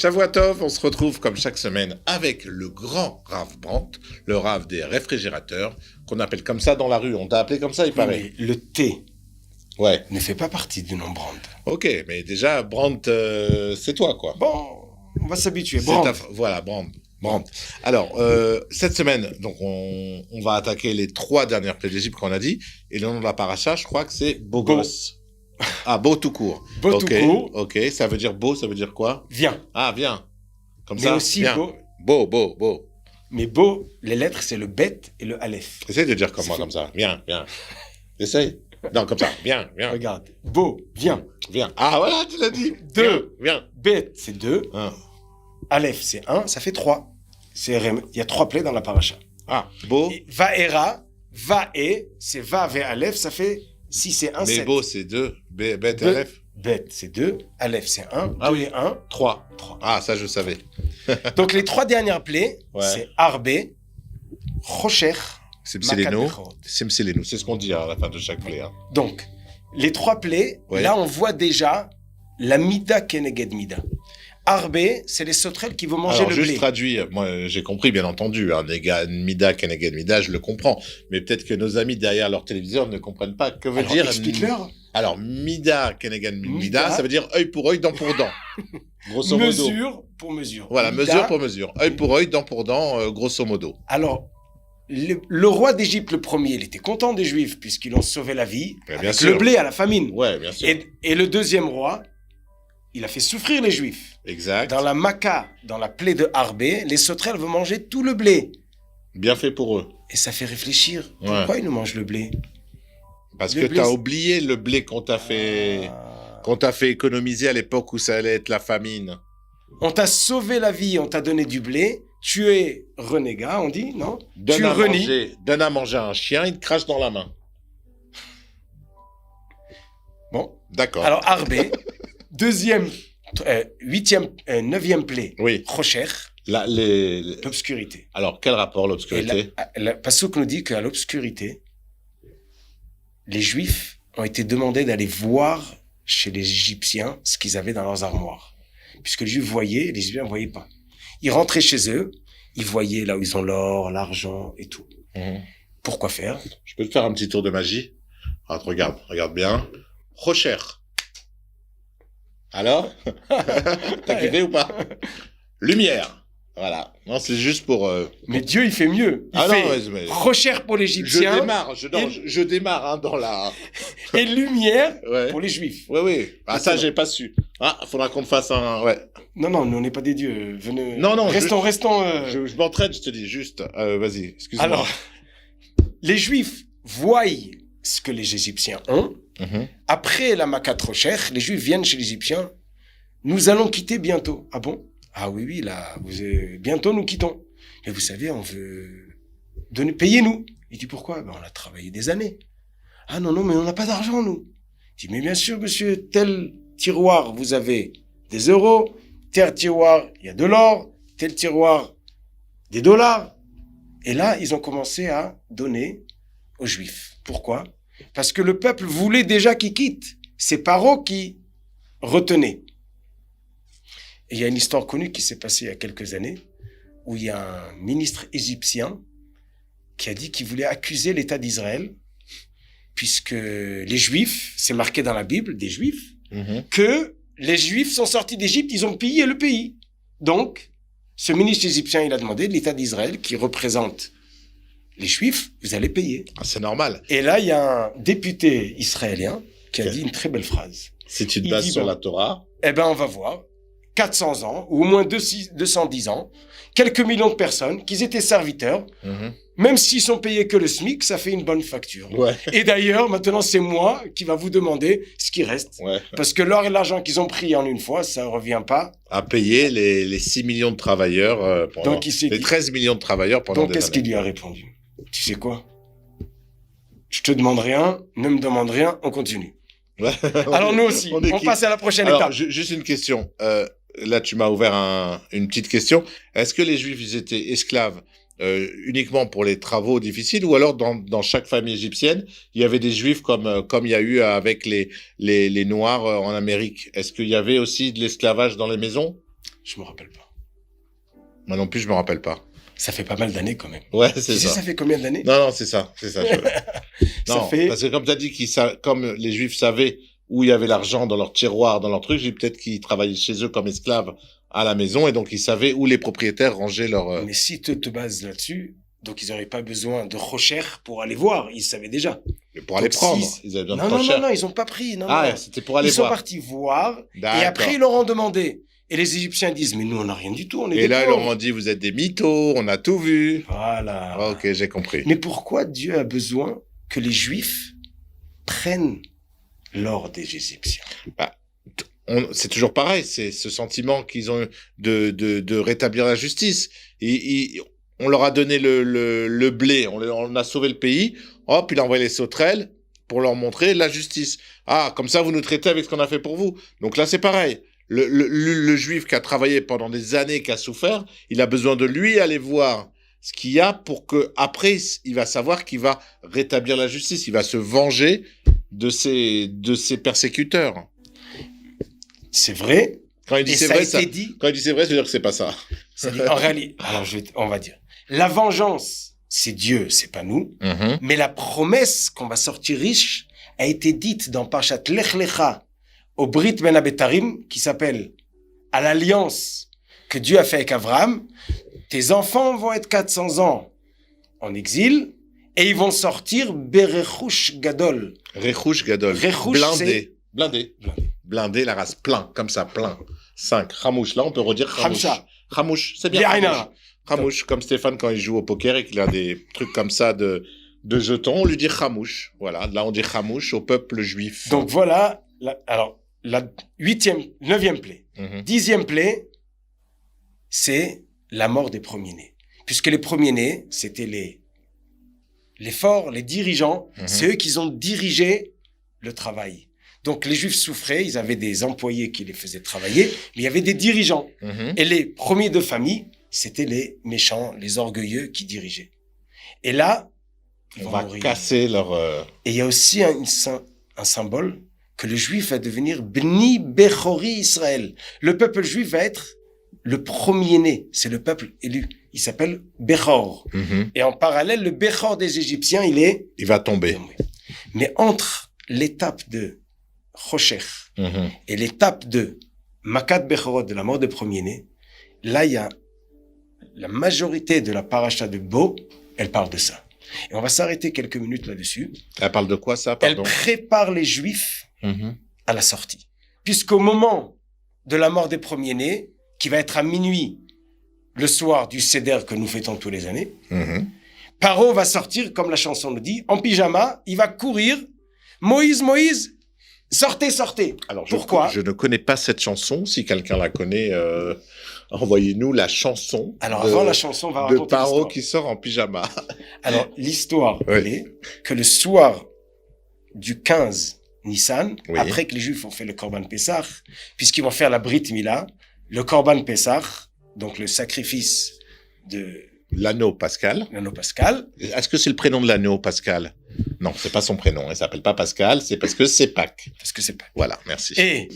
Shavua Tov, on se retrouve comme chaque semaine avec le grand Rav Brandt, le Rav des réfrigérateurs, qu'on appelle comme ça dans la rue. On t'a appelé comme ça, il paraît. Mais le T Ouais. ne fait pas partie du nom Brandt. Ok, mais déjà, Brandt, c'est toi, quoi. Bon, on va s'habituer. C'est Brandt. Voilà, Brandt. Alors, cette semaine, donc on va attaquer les 3 dernières plaies d'Égypte qu'on a dit, et le nom de la paracha, je crois que c'est Beau Gosse. Ah, beau tout court. Beau tout court. Ok, ça veut dire beau, ça veut dire quoi? Viens. Ah, viens. Comme Mais ça, aussi viens. beau. Beau. Mais beau, les lettres, c'est le bet et le aleph. Essaye de dire comme moi, comme ça. Viens. Essaye. Non, comme ça. Viens. Regarde. Beau, viens. Ah, voilà, tu l'as dit. Deux. Viens. Bet, c'est 2. Aleph, c'est 1. Ça fait 3. Il y a 3 plaies dans la paracha. Ah, beau. Et Vaera, Va-E, c'est Va, Ve, Aleph, ça fait 6 et 1, 7. Mais beau, c'est 2. Bet et Aleph. Bet, c'est 2. Aleph, c'est 1. Ah 2 oui. et 1. 3. Ah, ça, je savais. Donc, les 3 dernières plaies, Ouais. c'est Arbe, Rocher, Simseleno. Makat Simseleno. C'est ce qu'on dit à la fin de chaque play. Hein. Donc, les 3 plaies, Ouais. là, on voit déjà la Mida Keneged Mida. Arbe, c'est les sauterelles qui vont manger Alors, le juste blé. traduire, moi j'ai compris bien entendu, hein, Mida, Keneged, Mida, je le comprends, mais peut-être que nos amis derrière leur téléviseur ne comprennent pas que veut Alors, dire... explique-leur. Alors, Mida, Keneged, Mida, Mida. ça veut dire œil pour œil, dent pour dent, grosso modo. Mesure pour mesure. Voilà, Mida. mesure pour mesure, œil pour œil, dent pour dent, grosso modo. Alors, le roi d'Égypte, le premier, il était content des Juifs puisqu'ils ont sauvé la vie Mais avec bien le sûr. blé à la famine. Ouais, bien sûr. Et le deuxième roi, il a fait souffrir les Juifs. Exact. Dans la Maca, dans la plaie de Harbé, les sauterelles vont manger tout le blé. Bien fait pour eux. Et ça fait réfléchir. Ouais. Pourquoi ils nous mangent le blé? Parce Le que blé, t'as c'est- oublié le blé qu'on t'a fait... Qu'on t'a fait économiser à l'époque où ça allait être la famine. On t'a sauvé la vie, on t'a donné du blé. Tu es renégat, on dit, non? Donne à manger à un chien, il te crache dans la main. Bon. D'accord. Alors, Harbé, deuxième, 9e plaie, Oui. Rocher, Là, l'obscurité. Alors, quel rapport Et l'obscurité? la Passouk nous dit qu'à l'obscurité, les Juifs ont été demandés d'aller voir chez les Égyptiens ce qu'ils avaient dans leurs armoires. Puisque les Juifs voyaient, les Égyptiens ne voyaient pas. Ils rentraient chez eux, ils voyaient là où ils ont l'or, l'argent et tout. Pourquoi faire? Je peux te faire un petit tour de magie? Ah, regarde bien. Rocher. Alors? T'as kiffé ou pas? Lumière. Voilà. Non, c'est juste pour... Mais Dieu, il fait mieux. Il Ah fait non, mais... Rocher pour l'Égyptien Je démarre hein, dans la... et lumière Ouais. pour les Juifs. Oui. Ah, ça, j'ai pas su. Ah, faudra qu'on te fasse un... Ouais. Non, nous, on n'est pas des dieux. Venez. Non, Restons. Je m'entraîne, je te dis, juste. Vas-y, excuse-moi. Alors, les Juifs voient ce que les Égyptiens ont. Mhm. Après la Makat Rocher, les Juifs viennent chez les Égyptiens. Nous allons quitter bientôt. Ah bon? Ah oui, là, bientôt nous quittons. Mais vous savez, on veut payer-nous. Il dit pourquoi? Ben, on a travaillé des années. Ah non, mais on n'a pas d'argent, nous. Il dit, mais bien sûr, monsieur, tel tiroir, vous avez des euros. Tel tiroir, il y a de l'or. Tel tiroir, des dollars. Et là, ils ont commencé à donner aux Juifs. Pourquoi? Parce que le peuple voulait déjà qu'ils quittent. C'est Paro qui retenait. Et il y a une histoire connue qui s'est passée il y a quelques années, où il y a un ministre égyptien qui a dit qu'il voulait accuser l'État d'Israël, puisque les Juifs, c'est marqué dans la Bible, des Juifs, que les Juifs sont sortis d'Égypte, ils ont pillé le pays. Donc, ce ministre égyptien, il a demandé, l'État d'Israël, qui représente les Juifs, vous allez payer. Ah, c'est normal. Et là, il y a un député israélien qui a dit une très belle phrase. Si tu te Il bases dit, sur bon, la Torah... Eh ben, on va voir. 400 ans, ou au moins 210 ans, quelques millions de personnes, qu'ils étaient serviteurs, même s'ils sont payés que le SMIC, ça fait une bonne facture. Ouais. Et d'ailleurs, maintenant, c'est moi qui va vous demander ce qui reste. Ouais. Parce que l'or et l'argent qu'ils ont pris en une fois, ça ne revient pas. À payer les 6 millions de travailleurs pendant... Donc, il s'est les dit- 13 millions de travailleurs pendant Donc, des qu'est-ce années. qu'il lui a répondu? Tu sais quoi? Je te demande rien, ne me demande rien, on continue. Ouais. Alors, nous aussi, on quitte. passe à la prochaine Alors, étape. juste une question. Là, tu m'as ouvert une petite question. Est-ce que les Juifs, ils étaient esclaves uniquement pour les travaux difficiles, ou alors dans chaque famille égyptienne, il y avait des Juifs comme il y a eu avec les Noirs en Amérique? Est-ce qu'il y avait aussi de l'esclavage dans les maisons? Je me rappelle pas. Moi non plus, je me rappelle pas. Ça fait pas mal d'années quand même. Ouais, Tu c'est sais, ça. ça fait combien d'années? Non, c'est ça. C'est ça. Ça Non, fait... parce que comme tu as dit, comme les Juifs savaient où il y avait l'argent dans leur tiroir, dans leur truc, j'ai peut-être qu'ils travaillaient chez eux comme esclaves à la maison et donc ils savaient où les propriétaires rangeaient leur... Mais si tu te bases là-dessus, donc ils n'auraient pas besoin de rocher pour aller voir. Ils savaient déjà. pour aller Donc, prendre. si- Ils avaient besoin de Non, non, crochets. non, non, ils n'ont pas pris. Non, Ah, non. c'était pour aller Ils sont voir. partis voir. Et D'accord. après, ils leur ont demandé. Et les Égyptiens disent, mais nous, on n'a rien du tout. On est Et des là, ils leur pauvres. ont dit, vous êtes des mythos, on a tout vu. Voilà. Ah, ok, j'ai compris. Mais pourquoi Dieu a besoin que les Juifs prennent l'or des Égyptiens? C'est toujours pareil, c'est ce sentiment qu'ils ont de rétablir la justice. On leur a donné le blé, on a sauvé le pays, hop, il a envoyé les sauterelles pour leur montrer la justice. Ah, comme ça, vous nous traitez avec ce qu'on a fait pour vous. Donc là, c'est pareil. Le juif qui a travaillé pendant des années, qui a souffert, il a besoin de lui aller voir ce qu'il y a pour que après il va savoir qu'il va rétablir la justice, il va se venger de ses persécuteurs. C'est vrai. Quand il dit Et c'est ça a vrai, été ça, dit. quand il dit c'est vrai, ça veut dire que c'est pas ça. C'est-à-dire, en réalité, alors on va dire, la vengeance, c'est Dieu, c'est pas nous. Mhm. Mais la promesse qu'on va sortir riche a été dite dans Parashat Lech Lecha au Brit Ben Abetarim, qui s'appelle à l'alliance que Dieu a fait avec Abraham. Tes enfants vont être 400 ans en exil et ils vont sortir Berechush Gadol. Rechouch Gadol. Rechouch, Blindé. Blindé. Blindé. Blindé, la race, plein, comme ça, plein. 5. Ramouche. Là, on peut redire Ramouche. Hamsha. Ramouche, c'est bien. Yaina. Ramouche. Ramouche, comme Stéphane quand il joue au poker et qu'il a des trucs comme ça de jetons, on lui dit Ramouche. Voilà, là on dit Ramouche au peuple juif. Donc voilà, alors la 9e plaie. Mhm. 10e plaie, c'est la mort des premiers-nés. Puisque les premiers-nés, c'était les forts, les dirigeants, Mhm. c'est eux qui ont dirigé le travail. Donc les Juifs souffraient, ils avaient des employés qui les faisaient travailler, mais il y avait des dirigeants. Mhm. Et les premiers de famille, c'était les méchants, les orgueilleux qui dirigeaient. Et là, ils On vont va mourir. casser leur... Et il y a aussi un symbole que le juif va devenir Bni Bechori Israël. Le peuple juif va être le premier-né. C'est le peuple élu. Il s'appelle Bechor. Mhm. Et en parallèle, le Bechor des Égyptiens, il est... Il va tomber. Mais entre l'étape de Choshech Mhm. et l'étape de Makat Bechorot, de la mort des premiers-nés, là, il y a la majorité de la paracha de Bo, elle parle de ça. Et on va s'arrêter quelques minutes là-dessus. Elle parle de quoi ça, Elle pardon? prépare les Juifs Mhm. à la sortie. Puisqu'au moment de la mort des premiers-nés, qui va être à minuit, le soir du Seder que nous fêtons tous les années, Mhm. Paro va sortir, comme la chanson le dit, en pyjama, il va courir. Moïse, Moïse, sortez, sortez. Alors, Pourquoi je ne connais pas cette chanson. Si quelqu'un la connaît, envoyez-nous la chanson. Alors de, avant la chanson, on va de raconter Paro l'histoire. qui sort en pyjama. Alors l'histoire, Oui. elle est que le soir du 15 Nissan, Oui. après que les Juifs ont fait le Korban Pessah, puisqu'ils vont faire la Brit Mila, le Korban Pessah, donc le sacrifice de L'anneau Pascal. l'anneau pascal. Est-ce que c'est le prénom de l'anneau Pascal? Non, c'est pas son prénom. Il s'appelle pas Pascal. C'est parce que c'est Pâques. Parce que c'est pas. Voilà, merci. Et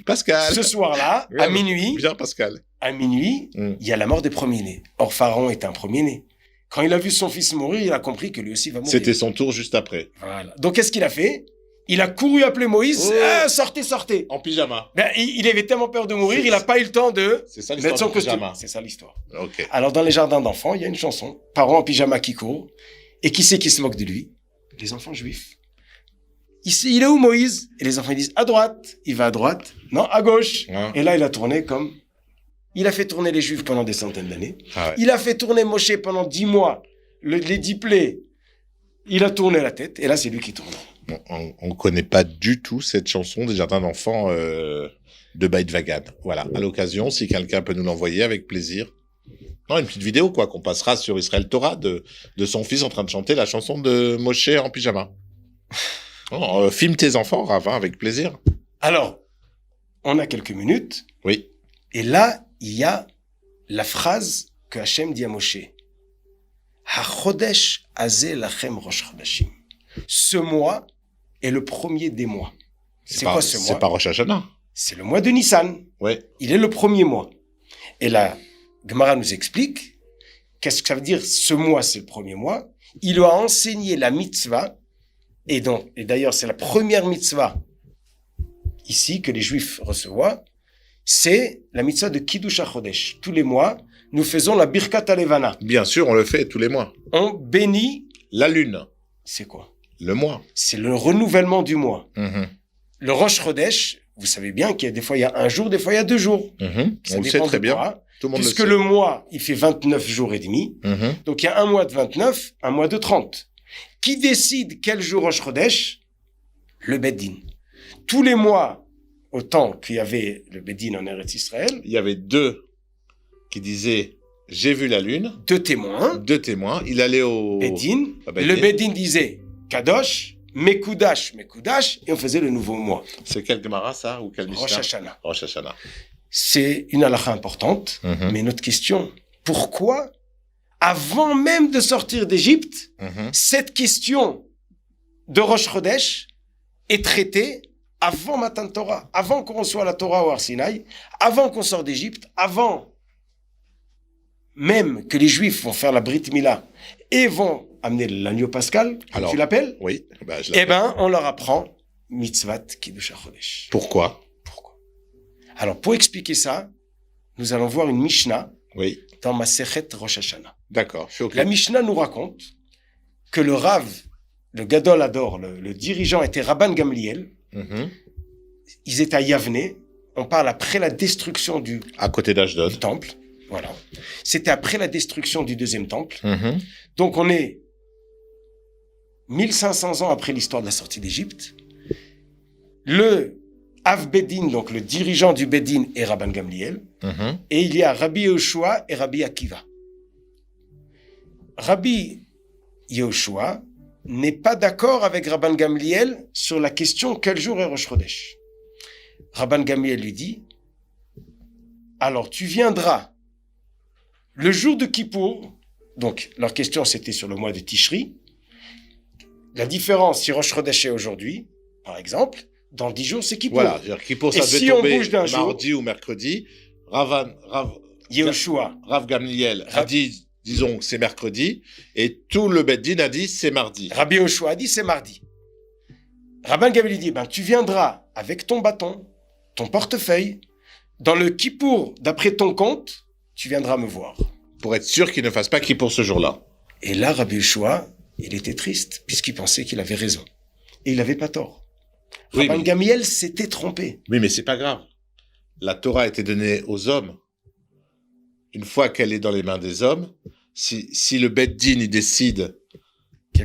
Pascal. ce soir-là, à minuit, Bien Pascal. il y a la mort des premiers-nés. Or, Pharaon est un premier-né. Quand il a vu son fils mourir, il a compris que lui aussi va mourir. C'était son tour juste après. Voilà. Donc, qu'est-ce qu'il a fait? Il a couru appeler Moïse. Oh. Ah, sortez, sortez. En pyjama. Ben, il avait tellement peur de mourir, il n'a pas eu le temps de C'est ça mettre son l'histoire du costume. pyjama. C'est ça l'histoire. Ok. Alors, dans les jardins d'enfants, il y a une chanson. Parents en pyjama qui courent. Et qui c'est qui se moque de lui? Les enfants juifs. Il est où Moïse? Et les enfants ils disent à droite. Il va à droite. Non, à gauche. Hein. Et là, il a tourné comme... Il a fait tourner les juifs pendant des centaines d'années. Ah ouais. Il a fait tourner Moshe pendant 10 mois. Les 10 plaies. Il a tourné la tête. Et là, c'est lui qui tourne. On connaît pas du tout cette chanson des jardins d'enfants de Beit Vagan. Voilà. À l'occasion, si quelqu'un peut nous l'envoyer, avec plaisir. Non, une petite vidéo, quoi, qu'on passera sur Israël Torah de son fils en train de chanter la chanson de Moshe en pyjama. Oh, filme tes enfants, Ravin, avec plaisir. Alors, on a quelques minutes. Oui. Et là, il y a la phrase que Hachem dit à Moshe. Ha-chodesh azeh lachem rosh chodashim. Ce mois est le premier des mois. C'est quoi ce mois? C'est pas Rosh Hashanah. c'est le mois de Nissan. Ouais. Il est le premier mois. Et la Gemara nous explique qu'est-ce que ça veut dire, ce mois, c'est le premier mois. Il lui a enseigné la mitzvah, et d'ailleurs, c'est la première mitzvah ici que les Juifs reçoivent, c'est la mitzvah de Kiddush HaChodesh. Tous les mois, nous faisons la Birkat HaLevana. Bien sûr, on le fait tous les mois. On bénit... La lune. C'est quoi? Le mois. C'est le renouvellement du mois. Mhm. Le Rosh Chodesh, vous savez bien qu'il y a des fois il y a un jour, des fois il y a 2 jours. Mhm. Ça On le sait dépend très du bien. mois. Tout le monde Puisque le sait. le mois, il fait 29 jours et demi. Mhm. Donc, il y a un mois de 29, un mois de 30. Qui décide quel jour Rosh Chodesh? Le Beddin. Tous les mois, autant qu'il y avait le Beddin en Eretz Israël, Il y avait 2 qui disaient « J'ai vu la lune 2 témoins, 2 témoins. Il allait au... Beddin. Ah, Beddin. Le Beddin disait Kadosh, Mekoudash, Mekoudash, et on faisait le nouveau mois. C'est quel Gemara, ça? Ou quel Mishnah? Rosh Hashanah. Rosh Hashanah. C'est une halakha importante, Mhm. mais notre question, pourquoi, avant même de sortir d'Égypte, Mhm. cette question de Rosh Chodesh est traitée avant Matan Torah, avant qu'on reçoive la Torah au Har Sinaï, avant qu'on sorte d'Égypte, avant même que les Juifs vont faire la Brit Mila et vont amener l'agneau pascal, comme Alors, tu l'appelles, Oui. Bah, je eh l'appelle. ben, on leur apprend Mitzvat Kiddush HaChodesh. Pourquoi? Pourquoi? Alors, pour expliquer ça, nous allons voir une Mishnah Oui. dans Masechet Rosh Hashanah. D'accord. Je suis OK. La Mishnah nous raconte que le Rav, le Gadol Hador, le dirigeant était Rabban Gamliel. Mhm. Ils étaient à Yavne. On parle après la destruction du À côté d'Ashdod. temple. Voilà. C'était après la destruction du deuxième temple. Mhm. Donc on est 1500 ans après l'histoire de la sortie d'Égypte. Le Av Bedin, donc le dirigeant du Bedin, est Rabban Gamliel. Mhm. Et il y a Rabbi Yehoshua et Rabbi Akiva. Rabbi Yehoshua n'est pas d'accord avec Rabban Gamliel sur la question quel jour est Rosh Chodesh. Rabban Gamliel lui dit alors tu viendras le jour de Kippour, donc leur question c'était sur le mois de Tishri. La différence si Rosh Chodesh est aujourd'hui, par exemple, dans 10 jours c'est Kippour. Voilà. C'est-à-dire Kippour, ça Et devait si on tomber bouge d'un jour- mardi ou mercredi. Yehoshua, Rav Gamliel a Rav- dit, disons, que c'est mercredi, et tout le Beddin a dit c'est mardi. Rabbi Yehoshua a dit c'est mardi. Rabban Gamliel dit tu viendras avec ton bâton, ton portefeuille, dans le Kippour, d'après ton compte, tu viendras me voir. Pour être sûr qu'il ne fasse pas Kippour ce jour-là. Et là, Rabbi Yehoshua, il était triste, puisqu'il pensait qu'il avait raison. Et il n'avait pas tort. Oui, Rabban mais- Gamliel s'était trompé. Oui, mais c'est pas grave. La Torah a été donnée aux hommes. Une fois qu'elle est dans les mains des hommes, si le Beddin il décide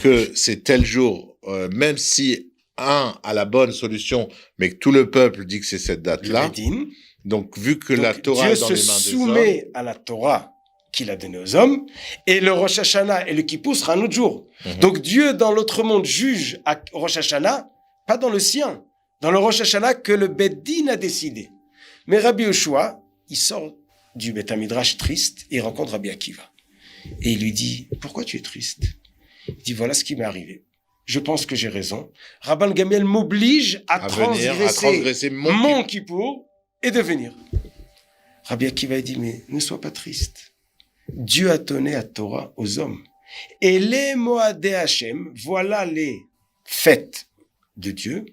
que c'est tel jour, même si un a la bonne solution, mais que tout le peuple dit que c'est cette Le date-là, Beddin, donc vu que donc la Torah Dieu est dans se les mains des soumet hommes, à la Torah qu'il a donnée aux hommes, et le Rosh Hashanah et le Kippour sera un autre jour. Mhm. Donc Dieu, dans l'autre monde, juge à Rosh Hashanah, pas dans le sien, dans le Rosh Hashanah que le Beddin a décidé. Mais Rabbi Yehoshua, il sort du Beth Midrash triste et il rencontre Rabbi Akiva. Et il lui dit, pourquoi tu es triste? Il dit, voilà ce qui m'est arrivé. Je pense que j'ai raison. Rabban Gamliel m'oblige à transgresser mon Kippour et de venir. Rabbi Akiva dit, mais ne sois pas triste. Dieu a donné la Torah aux hommes. Et les Moadé Hashem, voilà les fêtes de Dieu.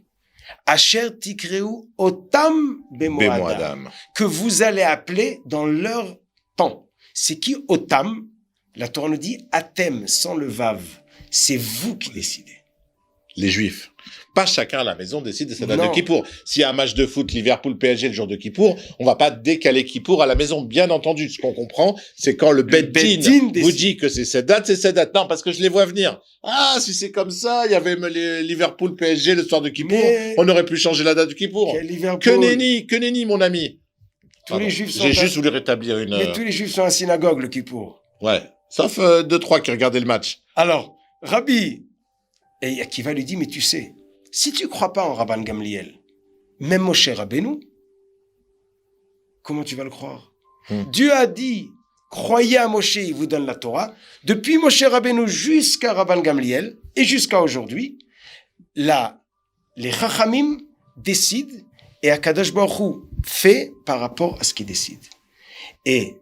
Asher tikreu otam bemoadam, Bémoadam. que vous allez appeler dans leur temps. C'est qui otam? La Torah nous dit atem, sans le vav. C'est vous qui décidez. Les Juifs. Pas chacun à la maison décide de sa date Non. de Kippour. S'il y a un match de foot Liverpool-PSG le jour de Kippour, on va pas décaler Kippour à la maison. Bien entendu, ce qu'on comprend, c'est quand le Beddin Beddin vous décide. dit que c'est cette date, c'est cette date. Non, parce que je les vois venir. Ah, si c'est comme ça, il y avait Liverpool-PSG le soir de Kippour, Mais- on aurait pu changer la date de Kippour. Quel Liverpool. Que nenni, mon ami. Tous les Pardon. Juifs sont J'ai à- juste voulu rétablir une... Mais tous les Juifs sont à la synagogue, le Kippour. Ouais. Sauf 2-3 qui regardaient le match. Alors, Rabbi, et Akiva lui dit, mais tu sais, si tu crois pas en Rabban Gamliel, même Moshe Rabbeinu, comment tu vas le croire? Dieu a dit, croyez à Moshe, il vous donne la Torah. Depuis Moshe Rabbeinu jusqu'à Rabban Gamliel, et jusqu'à aujourd'hui, les Chachamim décident, Et Akadosh Baruch Hu fait par rapport à ce qu'il décide. Et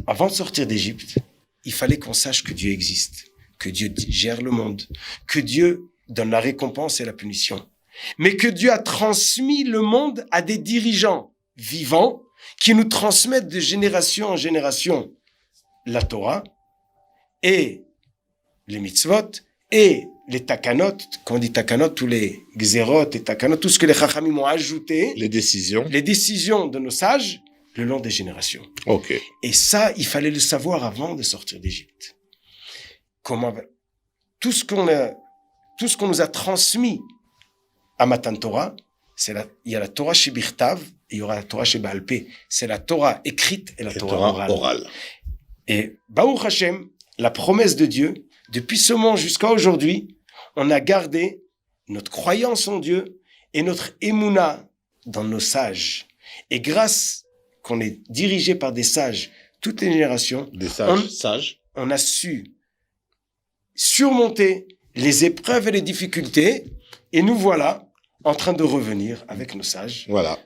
avant de sortir d'Égypte, il fallait qu'on sache que Dieu existe, que Dieu gère le monde, que Dieu donne la récompense et la punition, mais que Dieu a transmis le monde à des dirigeants vivants qui nous transmettent de génération en génération la Torah et les mitzvot et les takanot, quand on dit takanot, tous les xérot et takanot, tout ce que les chachamim ont ajouté, Les décisions. les décisions de nos sages, le long des générations. Ok. Et ça, il fallait le savoir avant de sortir d'Égypte. Comment, tout ce qu'on nous a transmis à Matan Torah, il y a la Torah chez Birtav, et il y aura la Torah chez Baal Pé. C'est la Torah écrite et la Torah orale. Et Baruch Hashem, la promesse de Dieu, depuis ce moment jusqu'à aujourd'hui, on a gardé notre croyance en Dieu et notre émouna dans nos sages. Et grâce qu'on est dirigé par des sages, toutes les générations, Des sages. on a su surmonter les épreuves et les difficultés, et nous voilà en train de revenir avec nos sages, Voilà.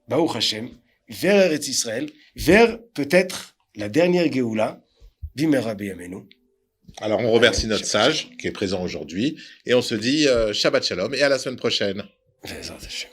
Baruch Hashem, vers Eretz Israël, vers peut-être la dernière Géoula, Bimera Beyamenu. Alors, on remercie notre sage qui est présent aujourd'hui et on se dit Shabbat Shalom et à la semaine prochaine. Bezrat Hashem.